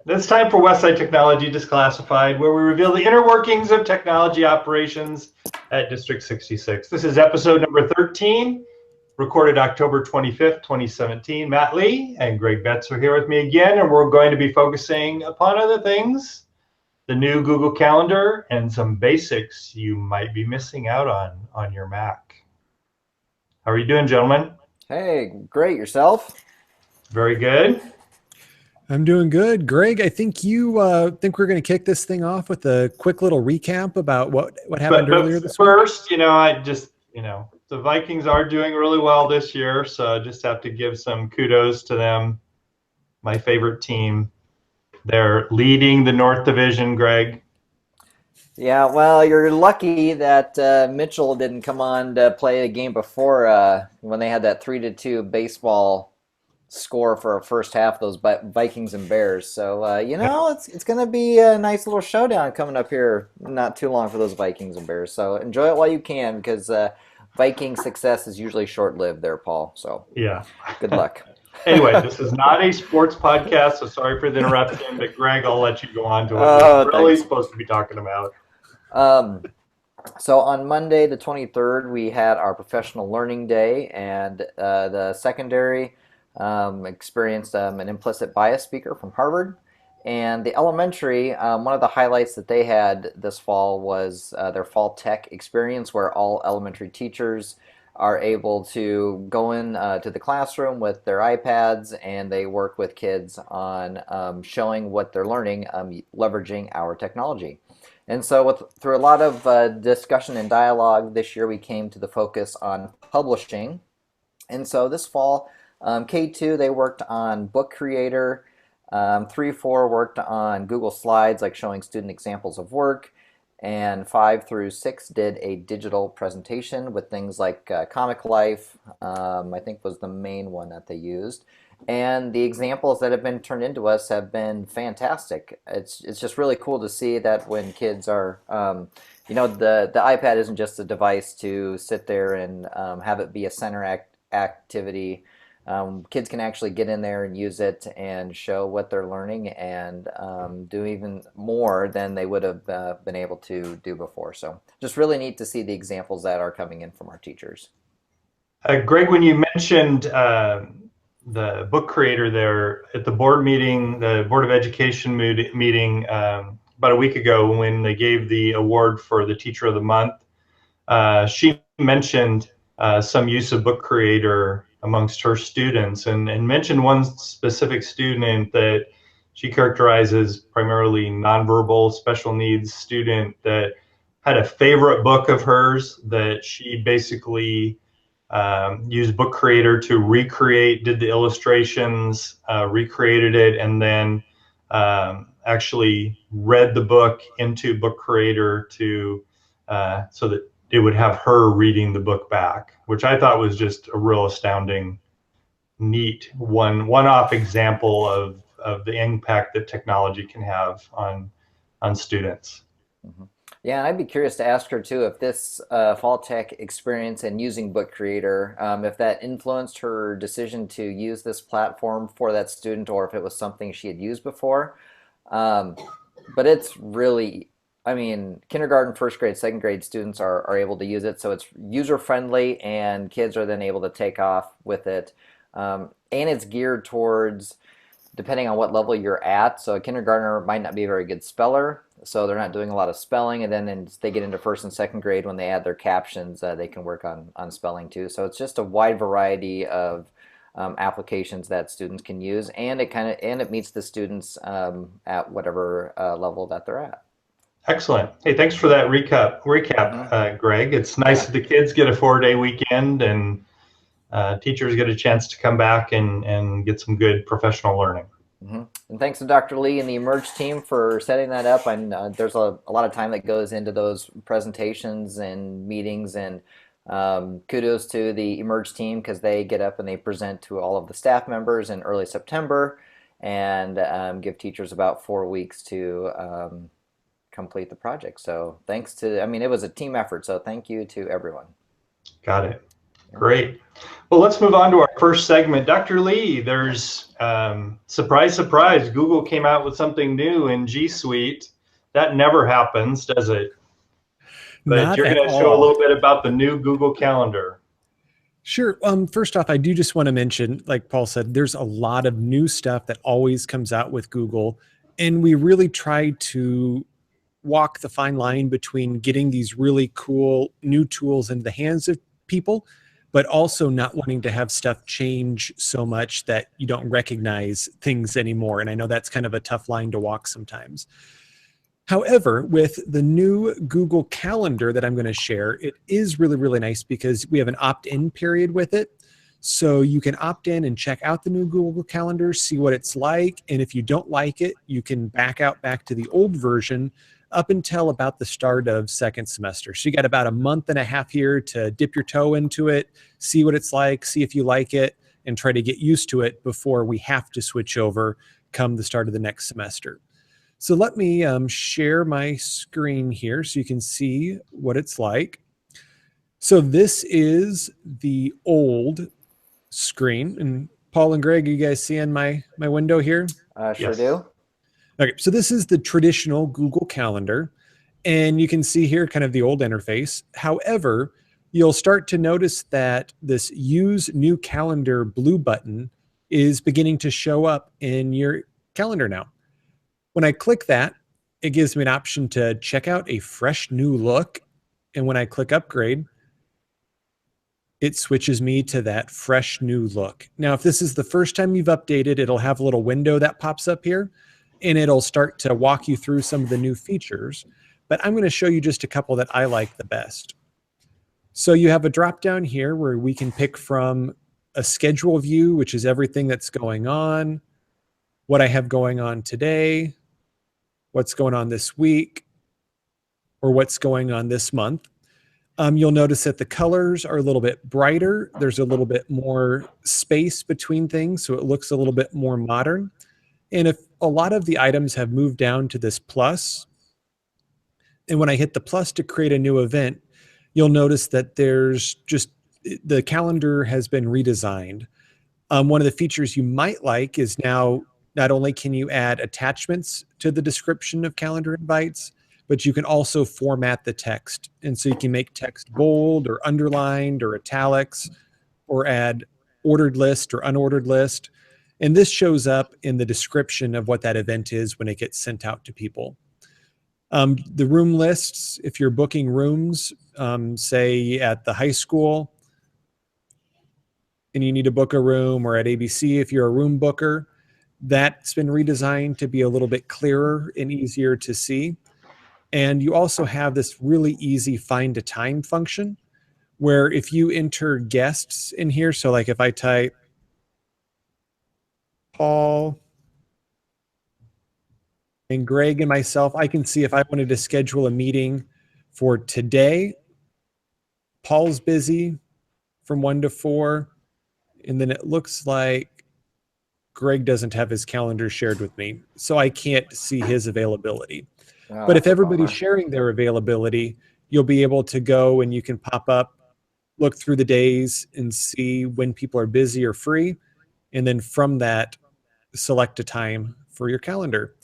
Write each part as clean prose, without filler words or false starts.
It's time for Westside.Technology Declassified, where we reveal the inner workings of technology operations at District 66. This is episode number 13, recorded October 25th, 2017. Matt Lee and Greg Betts are here with me again, and we're going to be focusing upon other things, the new Google Calendar, and some basics you might be missing out on your Mac. How are you doing, gentlemen? Hey, great. Yourself? Very good. I'm doing good. Greg, I think you think we're going to kick this thing off with a quick little recap about what happened But earlier this week. first, I just the Vikings are doing really well this year, so I just have to give some kudos to them. My favorite team. They're leading the North Division, Greg. Yeah, well, you're lucky that Mitchell didn't come on to play a game before when they had that 3-2 baseball score for a first half, those Vikings and Bears. So, it's going to be a nice little showdown coming up here not too long for those Vikings and Bears. So enjoy it while you can because Viking success is usually short-lived there, Paul. So Yeah. good luck. Anyway, this is not a sports podcast, so sorry for the interruption. But Greg, I'll let you go on to what Oh, we're really thanks. supposed to be talking about. Um, So on Monday, the 23rd, we had our professional learning day, and the secondary experienced an implicit bias speaker from Harvard. And the elementary, one of the highlights that they had this fall was their fall tech experience, where all elementary teachers are able to go in to the classroom with their iPads and they work with kids on showing what they're learning, leveraging our technology. And so, through a lot of discussion and dialogue this year, we came to the focus on publishing. And so, this fall, K2 they worked on Book Creator. 3-4 worked on Google Slides, like showing student examples of work. And 5-6 did a digital presentation with things like Comic Life, I think was the main one that they used. And the examples that have been turned into us have been fantastic. It's just really cool to see that when kids are, the iPad isn't just a device to sit there and have it be a activity. Kids can actually get in there and use it and show what they're learning and do even more than they would have been able to do before. So just really neat to see the examples that are coming in from our teachers. Greg, when you mentioned the book creator there at the board meeting, the Board of Education meeting about a week ago when they gave the award for the Teacher of the Month, she mentioned some use of book creator amongst her students and mentioned one specific student that she characterizes primarily nonverbal special needs student that had a favorite book of hers that she basically used Book Creator to recreate, did the illustrations, recreated it, and then actually read the book into Book Creator to so that it would have her reading the book back, which I thought was just a real astounding, neat one-off example of the impact that technology can have on students. Mhm. Yeah, I'd be curious to ask her too if this fall tech experience and using Book Creator, if that influenced her decision to use this platform for that student, or if it was something she had used before. Um, but it's really, I mean, kindergarten, first grade, second grade students are able to use it, so it's user friendly, and kids are then able to take off with it. And it's geared towards depending on what level you're at. So a kindergartner might not be a very good speller, so they're not doing a lot of spelling. And then as they get into first and second grade, when they add their captions, they can work on spelling too. So it's just a wide variety of applications that students can use, and it meets the students at whatever level that they're at. Excellent. Hey, thanks for that recap, Hmm. Greg. It's nice Yeah. that the kids get a 4-day weekend and teachers get a chance to come back and get some good professional learning. Hmm. And thanks to Dr. Lee and the Emerge team for setting that up. And there's a lot of time that goes into those presentations and meetings. And kudos to the Emerge team because they get up and they present to all of the staff members in early September and give teachers about 4 weeks to complete the project. So thanks to, I mean, it was a team effort. So thank you to everyone. Got it. Great. Well, let's move on to our first segment. Dr. Lee, there's surprise, surprise. Google came out with something new in G Suite. That never happens, does it? But Not you're at going to show a all. little bit about the new Google Calendar. Sure. First off, I do just want to mention, like Paul said, there's a lot of new stuff that always comes out with Google. And we really try to walk the fine line between getting these really cool new tools into the hands of people, but also not wanting to have stuff change so much that you don't recognize things anymore. And I know that's kind of a tough line to walk sometimes. However, with the new Google Calendar that I'm going to share, it is really, really nice because we have an opt-in period with it. So you can opt in and check out the new Google Calendar, see what it's like. And if you don't like it, you can back out back to the old version up until about the start of second semester. So you got about a month and a half here to dip your toe into it, see what it's like, see if you like it, and try to get used to it before we have to switch over come the start of the next semester. So let me share my screen here so you can see what it's like. So this is the old screen. And Paul and Greg, are you guys seeing my window here? Sure Yes. do. Okay, so this is the traditional Google Calendar. And you can see here kind of the old interface. However, you'll start to notice that this Use New Calendar blue button is beginning to show up in your calendar now. When I click that, it gives me an option to check out a fresh new look. And when I click upgrade, it switches me to that fresh new look. Now, if this is the first time you've updated, it'll have a little window that pops up here, and it'll start to walk you through some of the new features. But I'm going to show you just a couple that I like the best. So you have a drop down here where we can pick from a schedule view, which is everything that's going on, what I have going on today, what's going on this week, or what's going on this month. You'll notice that the colors are a little bit brighter. There's a little bit more space between things, so it looks a little bit more modern. And if a lot of the items have moved down to this plus, and when I hit the plus to create a new event, you'll notice that there's just the calendar has been redesigned. One of the features you might like is now not only can you add attachments to the description of calendar invites, but you can also format the text. And so you can make text bold or underlined or italics or add ordered list or unordered list. And this shows up in the description of what that event is when it gets sent out to people. The room lists, if you're booking rooms, say at the high school, and you need to book a room, or at ABC if you're a room booker, that's been redesigned to be a little bit clearer and easier to see. And you also have this really easy find a time function where if you enter guests in here, so like if I type Paul and Greg and myself, I can see if I wanted to schedule a meeting for today. Paul's busy from 1 to 4. And then it looks like Greg doesn't have his calendar shared with me, so I can't see his availability. Oh, But if that's a everybody's bummer. sharing their availability, you'll be able to go and you can pop up, look through the days and see when people are busy or free. And then from that, select a time for your calendar.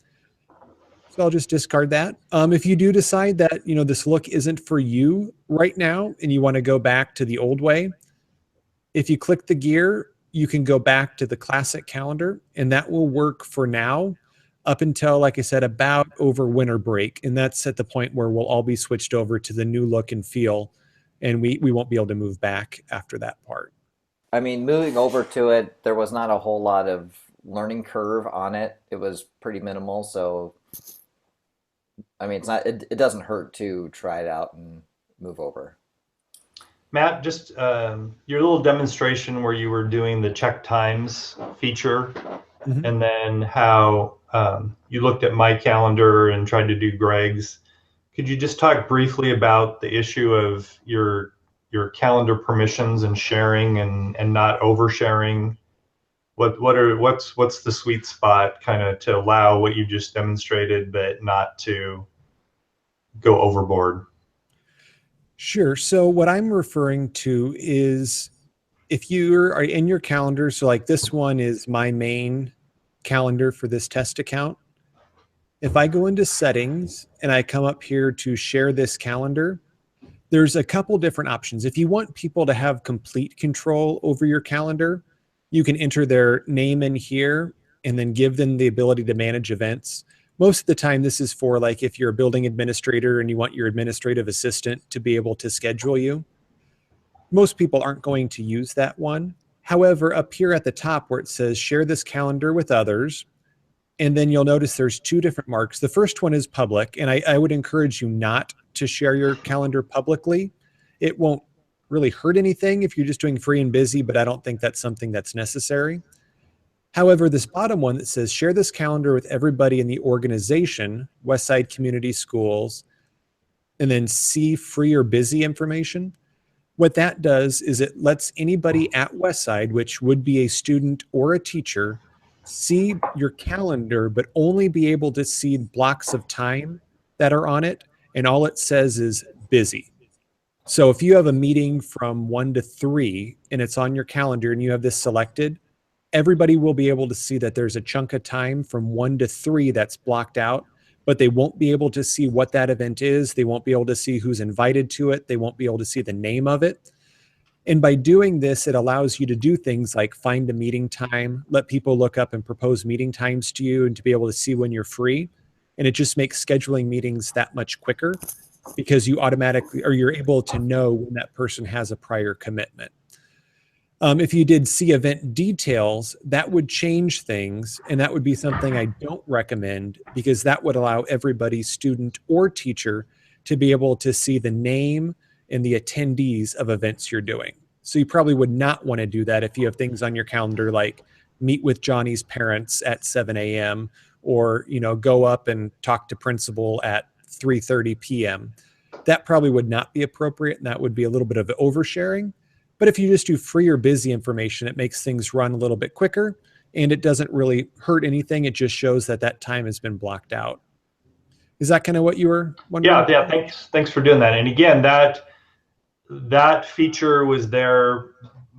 So I'll just discard that. If you do decide that, this look isn't for you right now and you want to go back to the old way, if you click the gear, you can go back to the classic calendar, and that will work for now up until, like I said, about over winter break. And that's at the point where we'll all be switched over to the new look and feel, and we won't be able to move back after that part. I mean, moving over to it, there was not a whole lot of learning curve on it. It was pretty minimal, so I mean, it doesn't hurt to try it out and move over. Matt, just your little demonstration where you were doing the check times feature, and then how you looked at my calendar and tried to do Greg's. Could you just talk briefly about the issue of your calendar permissions and sharing and not oversharing? What's the sweet spot kind of to allow what you just demonstrated, but not to go overboard? Sure. So what I'm referring to is if you are in your calendar, so like this one is my main calendar for this test account. If I go into settings and I come up here to share this calendar, there's a couple different options. If you want people to have complete control over your calendar, you can enter their name in here and then give them the ability to manage events. Most of the time, this is for like if you're a building administrator and you want your administrative assistant to be able to schedule you. Most people aren't going to use that one. However, up here at the top where it says share this calendar with others, and then you'll notice there's two different marks. The first one is public, and I would encourage you not to share your calendar publicly. It won't really hurt anything if you're just doing free and busy, but I don't think that's something that's necessary. However, this bottom one that says share this calendar with everybody in the organization, Westside Community Schools, and then see free or busy information. What that does is it lets anybody at Westside, which would be a student or a teacher, see your calendar, but only be able to see blocks of time that are on it. And all it says is busy. So if you have a meeting from 1 to 3 and it's on your calendar and you have this selected, everybody will be able to see that there's a chunk of time from 1 to 3 that's blocked out, but they won't be able to see what that event is. They won't be able to see who's invited to it. They won't be able to see the name of it. And by doing this, it allows you to do things like find a meeting time, let people look up and propose meeting times to you and to be able to see when you're free. And it just makes scheduling meetings that much quicker because you automatically, or you're able to know when that person has a prior commitment. If you did see event details, that would change things. And that would be something I don't recommend because that would allow everybody, student or teacher, to be able to see the name and the attendees of events you're doing. So you probably would not want to do that if you have things on your calendar like meet with Johnny's parents at 7 a.m. or, go up and talk to principal at 3:30 p.m. That probably would not be appropriate, and that would be a little bit of oversharing. But if you just do free or busy information, it makes things run a little bit quicker, and it doesn't really hurt anything. It just shows that that time has been blocked out. Is that kind of what you were wondering? Yeah. Thanks for doing that. And again, that feature was there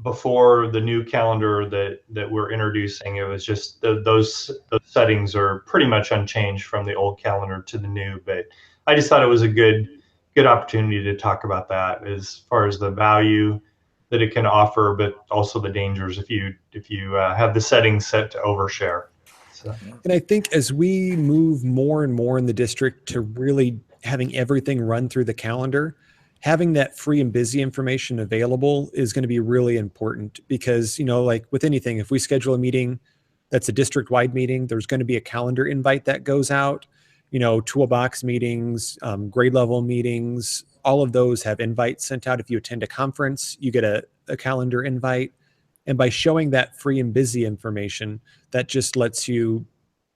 before the new calendar that we're introducing. It was just those settings are pretty much unchanged from the old calendar to the new. But I just thought it was a good opportunity to talk about that as far as the value that it can offer, but also the dangers if you have the settings set to overshare. So. And I think as we move more and more in the district to really having everything run through the calendar, having that free and busy information available is going to be really important because, like with anything, if we schedule a meeting that's a district-wide meeting, there's going to be a calendar invite that goes out. Toolbox meetings, grade level meetings, all of those have invites sent out. If you attend a conference, you get a calendar invite. And by showing that free and busy information, that just lets you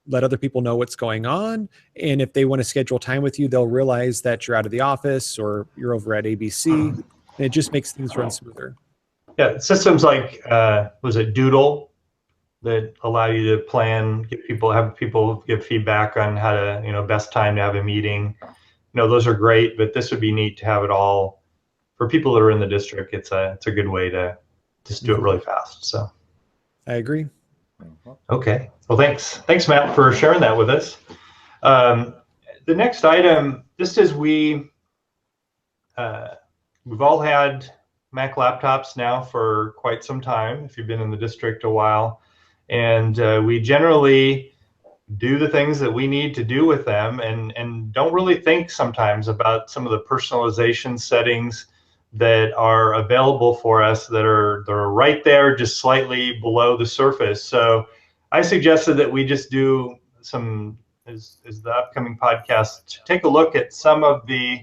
let other people know what's going on. And if they want to schedule time with you, they'll realize that you're out of the office or you're over at ABC. And it just makes things run smoother. Yeah, systems like, was it Doodle that allow you to plan, have people give feedback on how to, best time to have a meeting. Those are great, but this would be neat to have it all for people that are in the district. It's a good way to just do it really fast. So I agree. Okay. Well, thanks, Matt, for sharing that with us. The next item, just as we've all had Mac laptops now for quite some time, if you've been in the district a while, and we generally do the things that we need to do with them and don't really think sometimes about some of the personalization settings that are available for us that are right there, just slightly below the surface. So I suggested that we just do some, as the upcoming podcast, take a look at some of the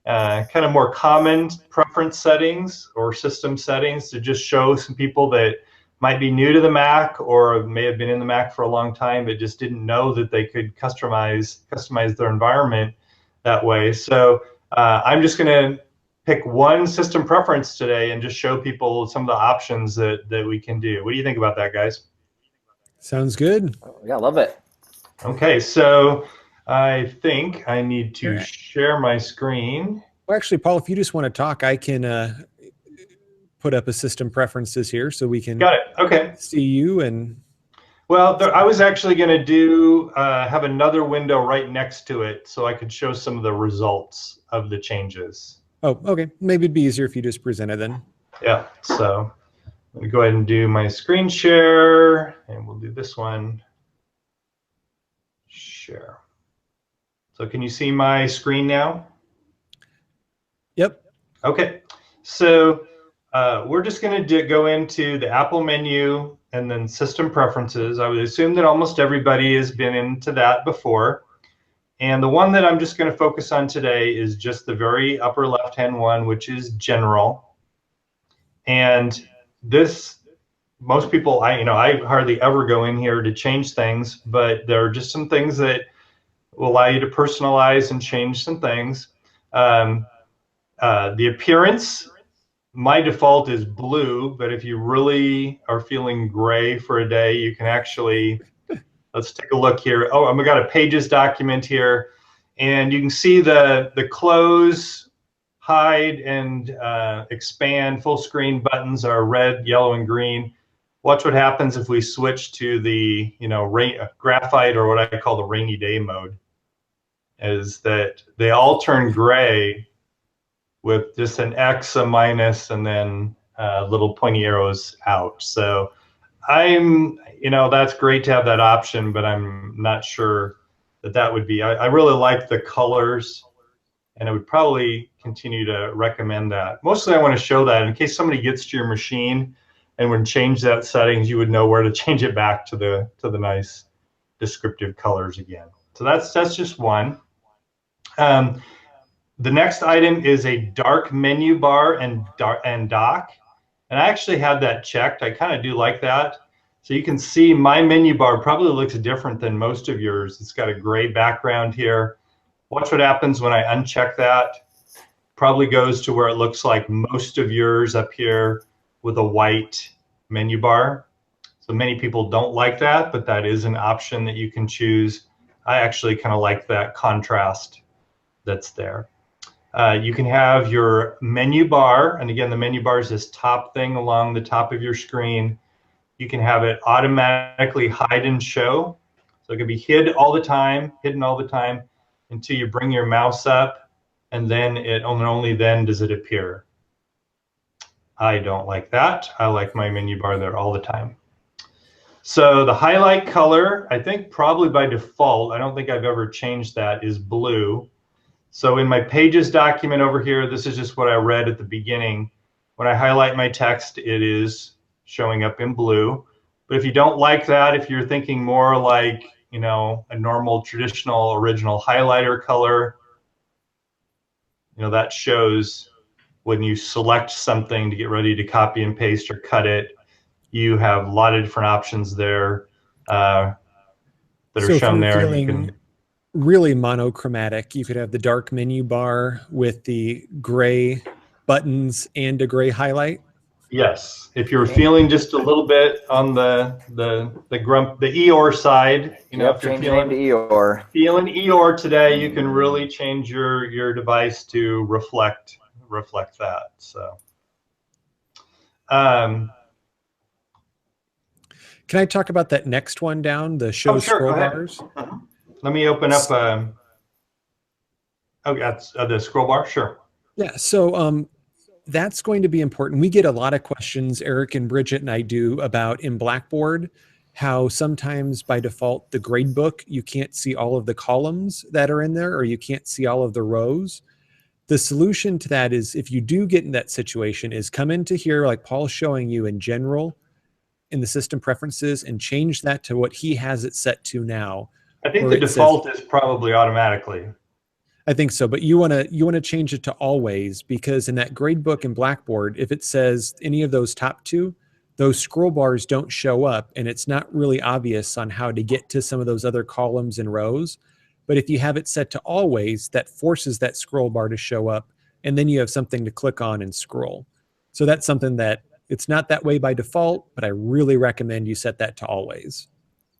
kind of more common preference settings or system settings to just show some people that might be new to the Mac or may have been in the Mac for a long time but just didn't know that they could customize their environment that way. So I'm just going to pick one system preference today and just show people some of the options that we can do. What do you think about that, guys? Sounds good. Yeah, love it. Okay, so I think I need to share my screen. Well, actually, Paul, if you just want to talk, I can put up a system preferences here so we can Got it. Okay. see you. And Well, I was actually going to do have another window right next to it so I could show some of the results of the changes. oh, okay. Maybe it'd be easier if you just presented then. Yeah. So let me go ahead and do my screen share, and we'll do this one. Share. So can you see my screen now? Yep. Okay. So we're just going to go into the Apple menu and then system preferences. I would assume that almost everybody has been into that before. And the one that I'm just going to focus on today is just the very upper left-hand one, which is general. And this, most people, I hardly ever go in here to change things, but there are just some things that will allow you to personalize and change some things. The appearance, my default is blue, but if you really are feeling gray for a day, you can actually, let's take a look here. Oh, I've got a Pages document here, and you can see the close, hide, and expand full screen buttons are red, yellow, and green. Watch what happens if we switch to the graphite, or what I call the rainy day mode, is that they all turn gray with just an X, a minus, and then little pointy arrows out. So that's great to have that option, but I'm not sure that would be. I really like the colors, and I would probably continue to recommend that. Mostly I want to show that in case somebody gets to your machine and when change that settings, you would know where to change it back to the nice descriptive colors again. So that's just one. The next item is a dark menu bar and dock. And I actually had that checked. I kind of do like that. So you can see my menu bar probably looks different than most of yours. It's got a gray background here. Watch what happens when I uncheck that. Probably goes to where it looks like most of yours up here with a white menu bar. So many people don't like that, but that is an option that you can choose. I actually kind of like that contrast that's there. You can have your menu bar, and again, the menu bar is this top thing along the top of your screen. You can have it automatically hide and show. So it can be hidden all the time until you bring your mouse up, and then only then does it appear. I don't like that. I like my menu bar there all the time. So the highlight color, I think probably by default, I don't think I've ever changed that, is blue. So in my Pages document over here, this is just what I read at the beginning. When I highlight my text, it is showing up in blue. But if you don't like that, if you're thinking more like, a normal, traditional, original highlighter color, that shows when you select something to get ready to copy and paste or cut it, you have a lot of different options there that are shown there. And you can really monochromatic, you could have the dark menu bar with the gray buttons and a gray highlight. Yes, if you're feeling just a little bit on the Eeyore side, if you're feeling Eeyore today, you can really change your device to reflect that. So, can I talk about that next one down, the show scroll bars? Let me open up. That's the scroll bar. Sure. Yeah. So that's going to be important. We get a lot of questions, Eric and Bridget and I do, about in Blackboard, how sometimes by default, the grade book, you can't see all of the columns that are in there, or you can't see all of the rows. The solution to that is, if you do get in that situation, is come into here, like Paul's showing you, in general, in the system preferences, and change that to what he has it set to now. I think the default is probably automatically. I think so, but you want to change it to always, because in that grade book in Blackboard, if it says any of those top two, those scroll bars don't show up, and it's not really obvious on how to get to some of those other columns and rows. But if you have it set to always, that forces that scroll bar to show up, and then you have something to click on and scroll. So that's something that it's not that way by default, but I really recommend you set that to always.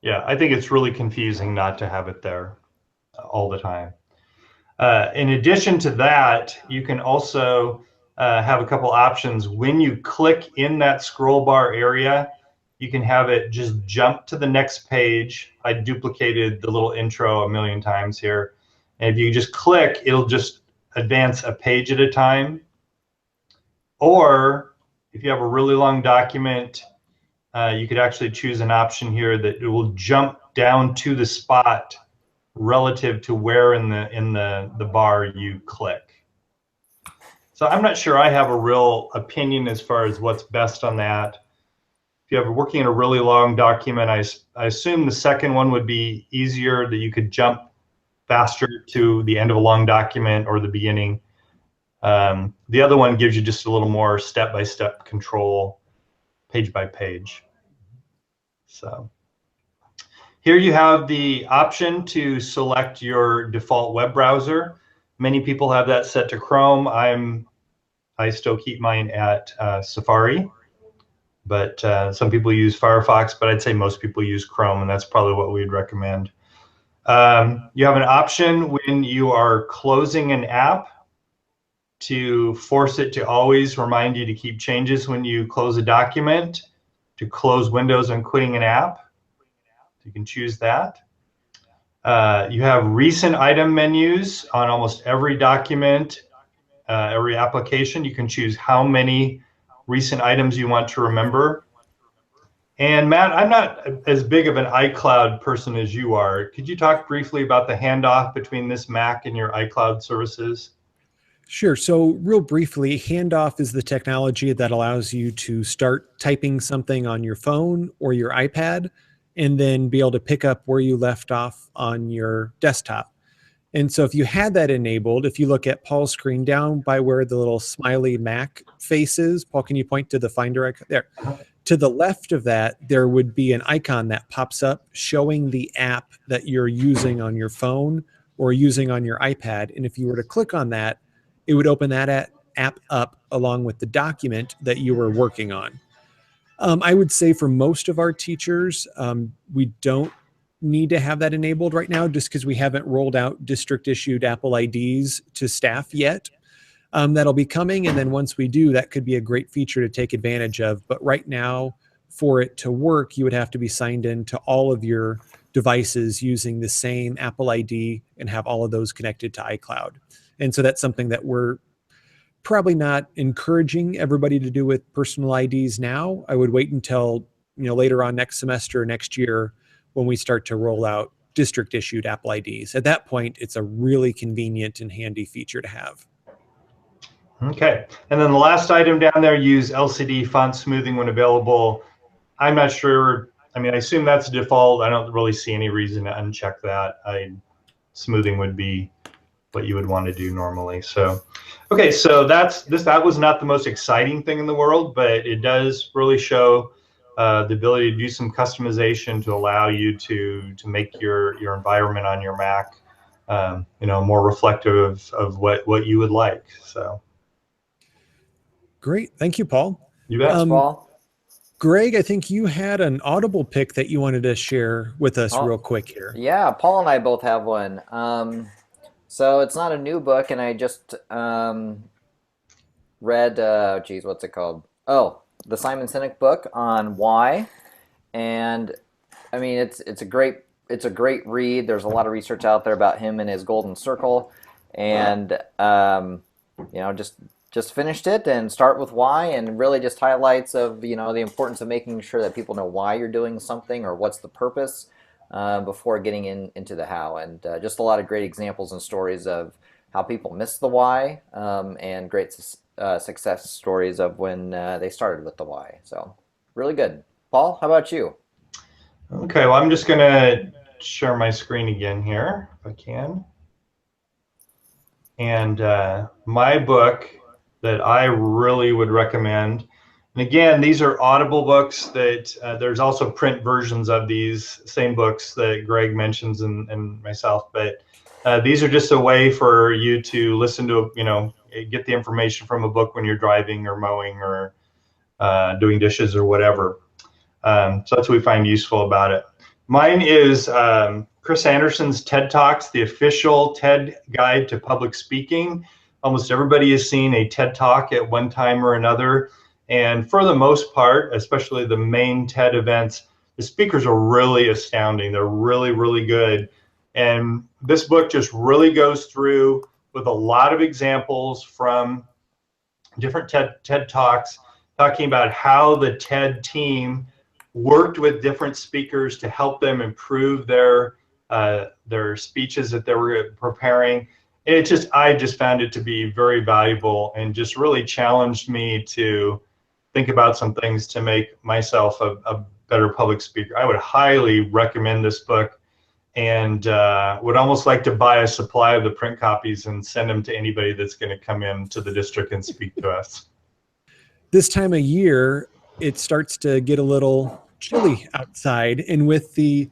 Yeah, I think it's really confusing not to have it there all the time. In addition to that, you can also have a couple options. When you click in that scroll bar area, you can have it just jump to the next page. I duplicated the little intro a million times here. And if you just click, it'll just advance a page at a time. Or if you have a really long document, you could actually choose an option here that it will jump down to the spot relative to where in the bar you click. So I'm not sure I have a real opinion as far as what's best on that. If you're working in a really long document, I assume the second one would be easier, that you could jump faster to the end of a long document or the beginning. The other one gives you just a little more step-by-step control, page by page. So here you have the option to select your default web browser. Many people have that set to Chrome. I still keep mine at Safari, but some people use Firefox, but I'd say most people use Chrome, and that's probably what we'd recommend. You have an option when you are closing an app to force it to always remind you to keep changes when you close a document, to close windows when quitting an app. You can choose that. You have recent item menus on almost every document, every application. You can choose how many recent items you want to remember. And Matt, I'm not as big of an iCloud person as you are. Could you talk briefly about the handoff between this Mac and your iCloud services? Sure. So real briefly, handoff is the technology that allows you to start typing something on your phone or your iPad and then be able to pick up where you left off on your desktop. And so if you had that enabled, if you look at Paul's screen down by where the little smiley Mac face is, Paul, can you point to the Finder icon there? To the left of that, there would be an icon that pops up showing the app that you're using on your phone or using on your iPad. And if you were to click on that, it would open that app up along with the document that you were working on. I would say for most of our teachers, we don't need to have that enabled right now just because we haven't rolled out district issued Apple IDs to staff yet. That'll be coming. And then once we do, that could be a great feature to take advantage of. But right now, for it to work, you would have to be signed in to all of your devices using the same Apple ID and have all of those connected to iCloud. And so that's something that we're probably not encouraging everybody to do with personal IDs now. I would wait until later on next semester or next year when we start to roll out district issued Apple IDs. At that point, it's a really convenient and handy feature to have. Okay, and then the last item down there, use LCD font smoothing when available. I'm not sure. I mean, I assume that's default. I don't really see any reason to uncheck that. Smoothing would be what you would want to do normally. So, okay, so that was not the most exciting thing in the world, but it does really show the ability to do some customization to allow you to make your environment on your Mac, more reflective of what you would like. So. Great. Thank you, Paul. You bet. Thanks, Paul. Greg, I think you had an Audible pick that you wanted to share with us real quick here. Yeah, Paul and I both have one. So it's not a new book, and I just read, what's it called? Oh, the Simon Sinek book on why. And I mean, it's a great read. There's a lot of research out there about him and his golden circle, and just finished it, and start with why, and really just highlights of the importance of making sure that people know why you're doing something or what's the purpose before getting into the how, and just a lot of great examples and stories of how people miss the why, and great success stories of when they started with the why. So really good. Paul, how about you? Okay, well, I'm just going to share my screen again here if I can. And my book that I really would recommend, and again, these are Audible books that there's also print versions of these same books that Greg mentions and myself, but these are just a way for you to listen to, get the information from a book when you're driving or mowing or doing dishes or whatever. So that's what we find useful about it. Mine is Chris Anderson's TED Talks, the official TED Guide to Public Speaking. Almost everybody has seen a TED Talk at one time or another. And for the most part, especially the main TED events, the speakers are really astounding. They're really, really good. And this book just really goes through with a lot of examples from different TED Talks, talking about how the TED team worked with different speakers to help them improve their speeches that they were preparing. And I just found it to be very valuable and just really challenged me to think about some things to make myself a better public speaker. I would highly recommend this book, and would almost like to buy a supply of the print copies and send them to anybody that's going to come in to the district and speak to us. This time of year, it starts to get a little chilly outside, and with the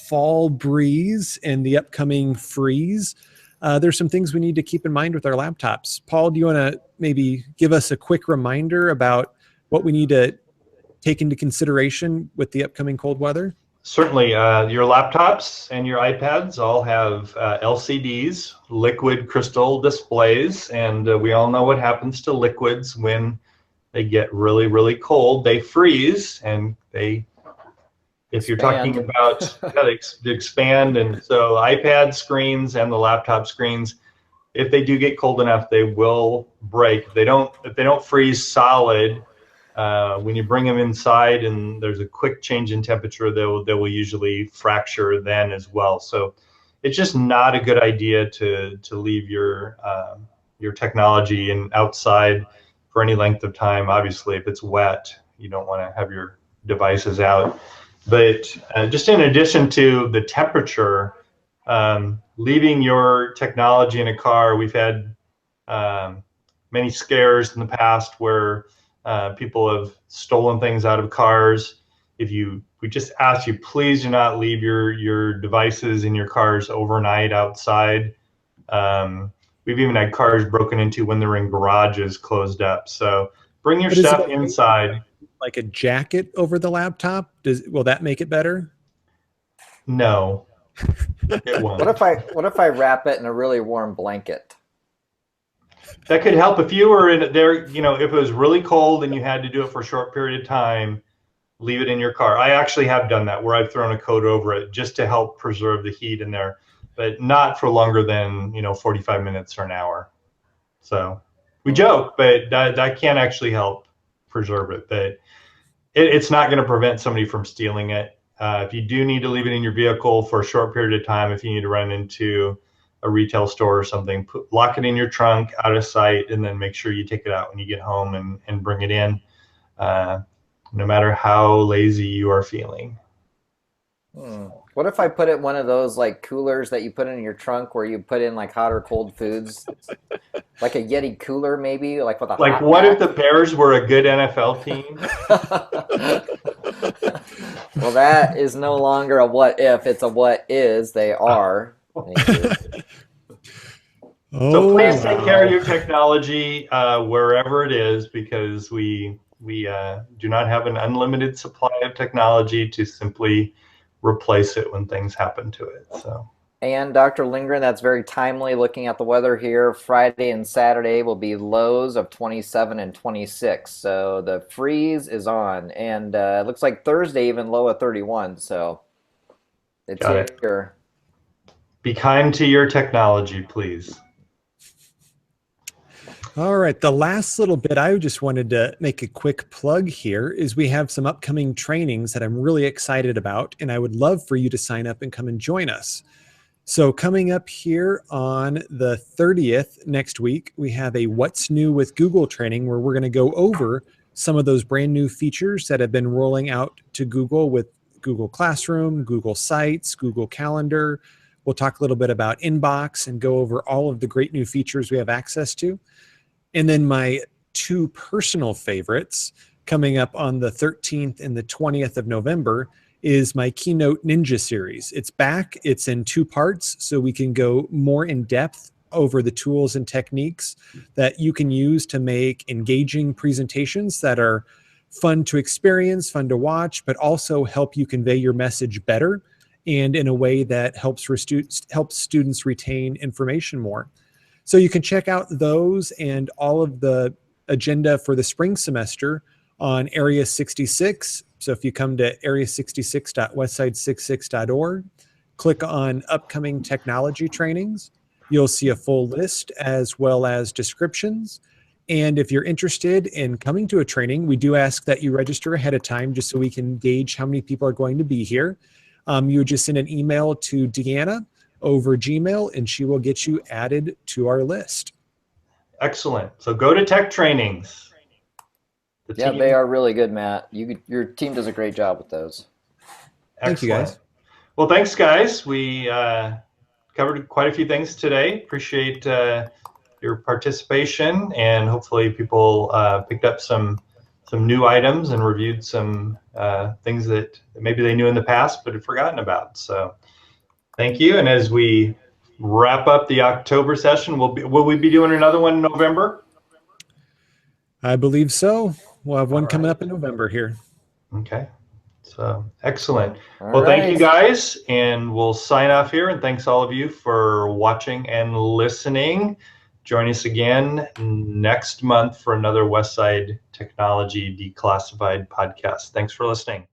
fall breeze and the upcoming freeze, there's some things we need to keep in mind with our laptops. Paul, do you want to maybe give us a quick reminder about what we need to take into consideration with the upcoming cold weather? Certainly. Your laptops and your iPads all have LCDs, liquid crystal displays, and we all know what happens to liquids when they get really, really cold. They freeze, and if you're talking about, they expand. And so iPad screens and the laptop screens, if they do get cold enough, they will break. If they don't freeze solid, when you bring them inside and there's a quick change in temperature, they will usually fracture then as well. So it's just not a good idea to leave your technology outside for any length of time. Obviously, if it's wet, you don't want to have your devices out. But just in addition to the temperature, leaving your technology in a car, we've had many scares in the past where people have stolen things out of cars. We just ask you, please do not leave your devices in your cars overnight outside. We've even had cars broken into when they're in garages closed up. So bring your stuff inside. Like a jacket over the laptop? Will that make it better? No, it won't. What if I wrap it in a really warm blanket? That could help if you were in there, if it was really cold and you had to do it for a short period of time, leave it in your car. I actually have done that where I've thrown a coat over it just to help preserve the heat in there, but not for longer than, 45 minutes or an hour. So we joke, but that can actually help preserve it. But it's not going to prevent somebody from stealing it. If you do need to leave it in your vehicle for a short period of time, if you need to run into a retail store or something, lock it in your trunk out of sight, and then make sure you take it out when you get home and bring it in, no matter how lazy you are feeling. What if I put it in one of those like coolers that you put in your trunk where you put in like hot or cold foods? Like a Yeti cooler, maybe, like with a like hot what pack? if the Bears were a good NFL team? Well, that is no longer a what if, it's a what is. They are. Thank you. So please take care of your technology wherever it is, because we do not have an unlimited supply of technology to simply replace it when things happen to it. So. And Dr. Lindgren, that's very timely. Looking at the weather here, Friday and Saturday will be lows of 27 and 26. So the freeze is on. And it looks like Thursday even low of 31. So it's here. Be kind to your technology, please. All right. The last little bit I just wanted to make a quick plug here is we have some upcoming trainings that I'm really excited about, and I would love for you to sign up and come and join us. So coming up here on the 30th next week, we have a What's New with Google training where we're going to go over some of those brand new features that have been rolling out to Google with Google Classroom, Google Sites, Google Calendar. We'll talk a little bit about Inbox and go over all of the great new features we have access to. And then my two personal favorites coming up on the 13th and the 20th of November is my Keynote Ninja series. It's back. It's in 2 parts, so we can go more in depth over the tools and techniques that you can use to make engaging presentations that are fun to experience, fun to watch, but also help you convey your message better and in a way that helps students retain information more. So you can check out those and all of the agenda for the spring semester on Area 66. So if you come to area66.westside66.org, click on upcoming technology trainings, you'll see a full list as well as descriptions. And if you're interested in coming to a training, we do ask that you register ahead of time just so we can gauge how many people are going to be here. You would just send an email to Deanna over Gmail and she will get you added to our list. Excellent. So go to tech trainings. Yeah, they are really good, Matt. Your team does a great job with those. Thank you, guys. Well, thanks, guys. We covered quite a few things today. Appreciate your participation, and hopefully people picked up some new items and reviewed some things that maybe they knew in the past but had forgotten about. So thank you. And as we wrap up the October session, will we be doing another one in November? I believe so. We'll have one coming up in November here. Okay. So excellent. All Thank right. you guys, and we'll sign off here. And thanks all of you for watching and listening. Join us again next month for another Westside Technology Declassified podcast. Thanks for listening.